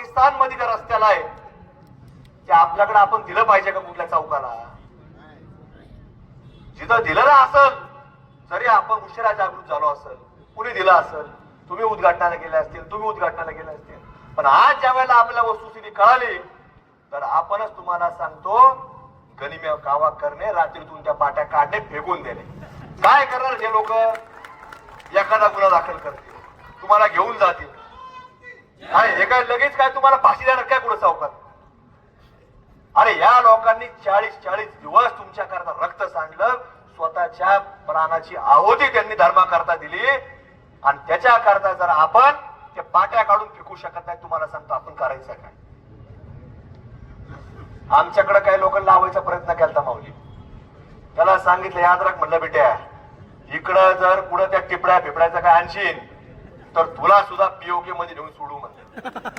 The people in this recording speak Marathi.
पाकिस्तान मध्ये त्या रस्त्याला आहे ते आपल्याकडे आपण दिलं पाहिजे का कुठल्या चौकाला? जिथं दिलेलं असेल जरी आपण उशिरा जागृत झालो असेल, कुणी दिलं असेल, तुम्ही उद्घाटनाला गेले असतील, तुम्ही उद्घाटनाला गेले असतील, पण आज ज्या वेळेला आपल्या वस्तुस्थिती कळाली तर आपणच तुम्हाला सांगतो गनिम्या कावा करणे, रात्रीतून त्या पाट्या काढणे, फेकून देणे. काय करणार हे लोक? एखादा गुन्हा दाखल करतील, तुम्हाला घेऊन जातील. काय हे काय लगेच काय तुम्हाला फाशी देणार काय कुठं चौकात? अरे या लोकांनी 40 दिवस तुमच्या करता रक्त सांडलं, स्वतःच्या प्राणाची आहुती त्यांनी धर्माकरता दिली आणि त्याच्या करता जर आपण ते पाट्या काढून फेकू शकत नाही, तुम्हाला सांगतो आपण करायचं काय? आमच्याकडे काही लोक लावायचा प्रयत्न केला माऊली, त्याला सांगितलं याद राख म्हणलं बेट्या इकडं जर पुढे त्या टिपड्या फिपड्याचं काय आणशील तर तुला सुद्धा पीओके मध्ये नेऊन सोडू म्हणलं.